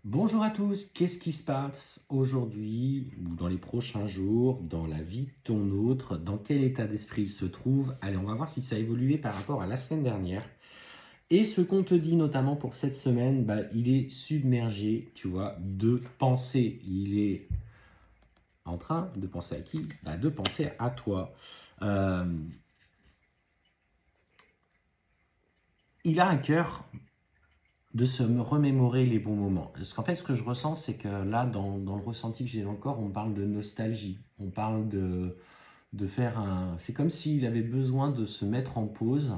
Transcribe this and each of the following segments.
Bonjour à tous, qu'est-ce qui se passe aujourd'hui ou dans les prochains jours, dans la vie de ton autre, dans quel état d'esprit il se trouve? Allez, on va voir si ça a évolué par rapport à la semaine dernière. Et ce qu'on te dit notamment pour cette semaine, bah, il est submergé, tu vois, de pensées. Il est en train de penser à qui? Bah, de penser à toi. Euh, il a à cœur de se remémorer les bons moments. Parce qu'en fait, ce que je ressens, c'est que là, dans le ressenti que j'ai dans le corps, on parle de nostalgie. On parle de faire un... C'est comme s'il avait besoin de se mettre en pause,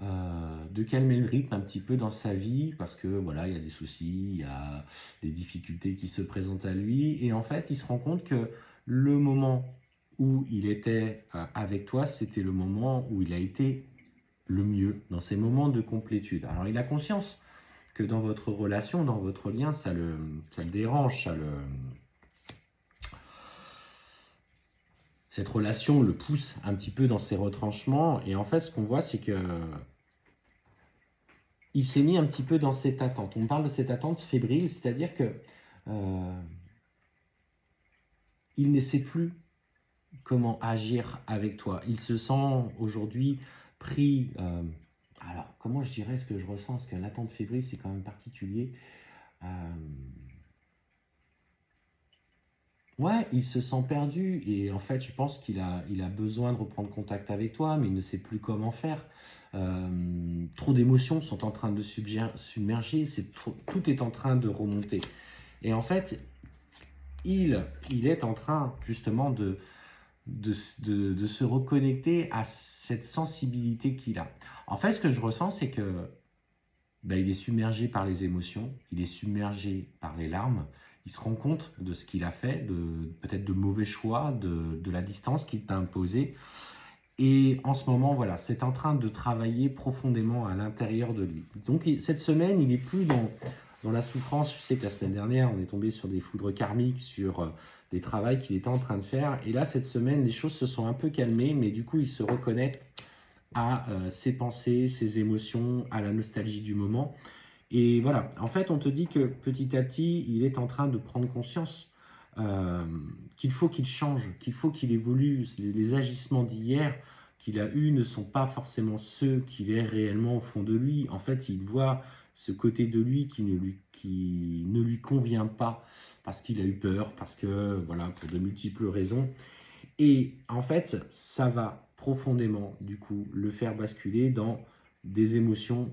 de calmer le rythme un petit peu dans sa vie, parce que voilà, il y a des soucis, il y a des difficultés qui se présentent à lui. Et en fait, il se rend compte que le moment où il était avec toi, c'était le moment où il a été le mieux, dans ces moments de complétude. Alors, il a conscience que dans votre relation, dans votre lien, ça le dérange, cette relation le pousse un petit peu dans ses retranchements. Et en fait, ce qu'on voit, c'est que il s'est mis un petit peu dans cette attente. On parle de cette attente fébrile, c'est-à-dire que euh, il ne sait plus comment agir avec toi. Il se sent aujourd'hui pris. Alors, comment je dirais ce que je ressens? Parce que l'attente fébrile, c'est quand même particulier. Euh, Ouais, il se sent perdu et en fait, je pense qu'il a besoin de reprendre contact avec toi, mais il ne sait plus comment faire. Trop d'émotions sont en train de submerger, tout est en train de remonter. Et en fait, il est en train justement de se reconnecter à cette sensibilité qu'il a. En fait, ce que je ressens, c'est que ben, il est submergé par les émotions, il est submergé par les larmes, il se rend compte de ce qu'il a fait, peut-être de mauvais choix, de la distance qu'il t'a imposée. Et en ce moment, voilà, c'est en train de travailler profondément à l'intérieur de lui. Donc cette semaine, il n'est plus dans la souffrance. Je sais que la semaine dernière, on est tombé sur des foudres karmiques, sur des travaux qu'il était en train de faire. Et là, cette semaine, les choses se sont un peu calmées, mais du coup, il se reconnecte à ses pensées, ses émotions, à la nostalgie du moment. Et voilà, en fait, on te dit que petit à petit, il est en train de prendre conscience euh, qu'il faut qu'il change, qu'il faut qu'il évolue. Les agissements d'hier qu'il a eus ne sont pas forcément ceux qu'il est réellement au fond de lui. En fait, il voit ce côté de lui qui ne lui convient pas parce qu'il a eu peur, parce que, voilà, pour de multiples raisons. Et en fait, ça va profondément, du coup, le faire basculer dans des émotions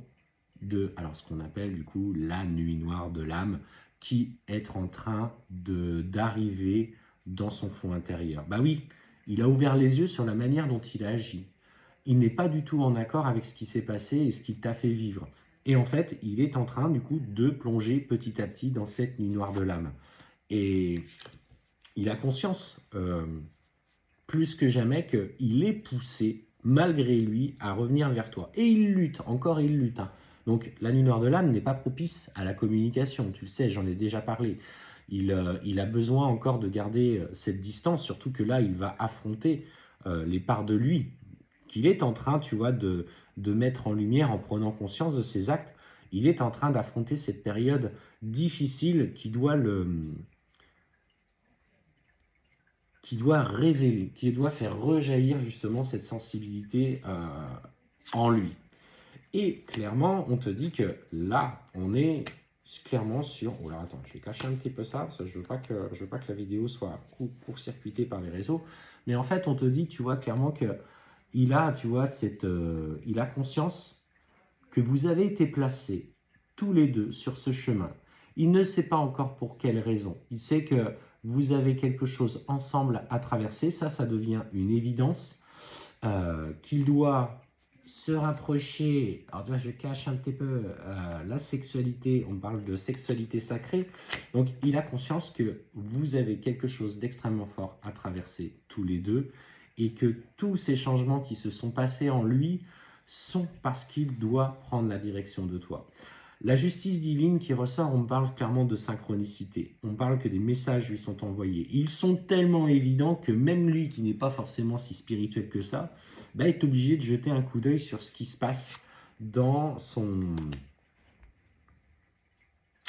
alors ce qu'on appelle du coup la nuit noire de l'âme, qui est en train d'arriver dans son fond intérieur. Bah oui, il a ouvert les yeux sur la manière dont il a agi. Il n'est pas du tout en accord avec ce qui s'est passé et ce qu'il t'a fait vivre. Et en fait, il est en train du coup de plonger petit à petit dans cette nuit noire de l'âme. Et il a conscience, plus que jamais, qu'il est poussé, malgré lui, à revenir vers toi. Et il lutte, encore il lutte. Hein. Donc la nuit noire de l'âme n'est pas propice à la communication, tu le sais, j'en ai déjà parlé. Il a besoin encore de garder cette distance, surtout que là, il va affronter les parts de lui qu'il est en train, tu vois, de mettre en lumière en prenant conscience de ses actes. Il est en train d'affronter cette période difficile qui doit révéler, qui doit faire rejaillir justement cette sensibilité en lui. Et clairement, on te dit que là, on est clairement sur... Oh là, attends, je vais cacher un petit peu ça, parce que je veux pas que la vidéo soit court-circuitée par les réseaux. Mais en fait, on te dit, tu vois, clairement que il a, tu vois, il a conscience que vous avez été placés tous les deux sur ce chemin. Il ne sait pas encore pour quelle raison. Il sait que vous avez quelque chose ensemble à traverser. Ça devient une évidence. Qu'il doit se rapprocher. Alors là, je cache un petit peu la sexualité. On parle de sexualité sacrée. Donc, il a conscience que vous avez quelque chose d'extrêmement fort à traverser tous les deux et que tous ces changements qui se sont passés en lui sont parce qu'il doit prendre la direction de toi. La justice divine qui ressort, on parle clairement de synchronicité. On parle que des messages lui sont envoyés. Ils sont tellement évidents que même lui, qui n'est pas forcément si spirituel que ça, bah, est obligé de jeter un coup d'œil sur ce qui se passe dans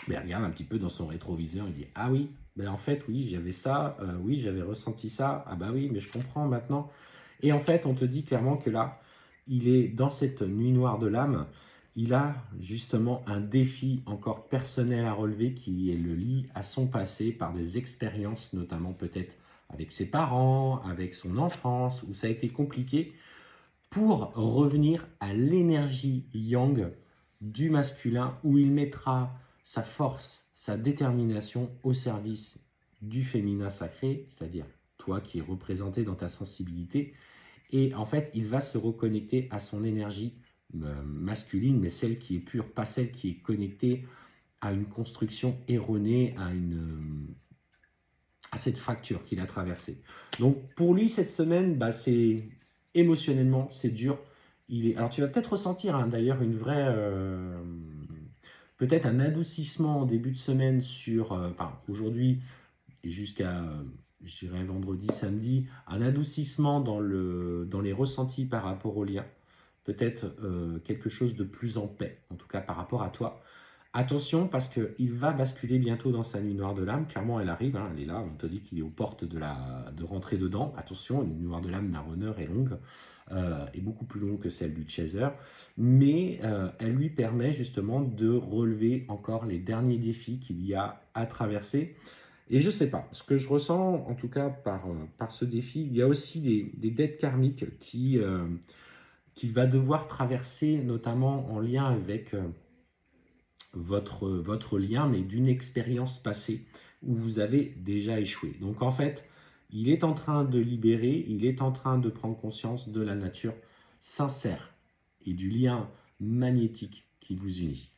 Mais il regarde un petit peu dans son rétroviseur, il dit: «Ah oui, ben en fait, oui, j'avais ça, oui, j'avais ressenti ça. Ah bah oui, mais je comprends maintenant». Et en fait, on te dit clairement que là, il est dans cette nuit noire de l'âme, il a justement un défi encore personnel à relever qui est le lie à son passé par des expériences, notamment peut-être avec ses parents, avec son enfance, où ça a été compliqué, pour revenir à l'énergie yang du masculin, où il mettra sa force, sa détermination au service du féminin sacré, c'est-à-dire toi qui es représenté dans ta sensibilité. Et en fait, il va se reconnecter à son énergie masculine, mais celle qui est pure, pas celle qui est connectée à une construction erronée, à cette fracture qu'il a traversée. Donc pour lui, cette semaine, bah, c'est émotionnellement, c'est dur. Alors tu vas peut-être ressentir d'ailleurs une vraie, peut-être un adoucissement en début de semaine sur, enfin aujourd'hui et jusqu'à, je dirais vendredi, samedi, un adoucissement dans les ressentis par rapport au lien. Peut-être quelque chose de plus en paix, en tout cas par rapport à toi. Attention parce qu'il va basculer bientôt dans sa nuit noire de l'âme. Clairement, elle arrive, hein, elle est là. On te dit qu'il est aux portes de rentrer dedans. Attention, une nuit noire de l'âme d'un runner est longue, est beaucoup plus longue que celle du chaser. Mais elle lui permet justement de relever encore les derniers défis qu'il y a à traverser. Et je ne sais pas, ce que je ressens en tout cas par ce défi, il y a aussi des dettes karmiques qu'il va devoir traverser, notamment en lien avec votre lien, mais d'une expérience passée où vous avez déjà échoué. Donc en fait, il est en train de libérer, il est en train de prendre conscience de la nature sincère et du lien magnétique qui vous unit.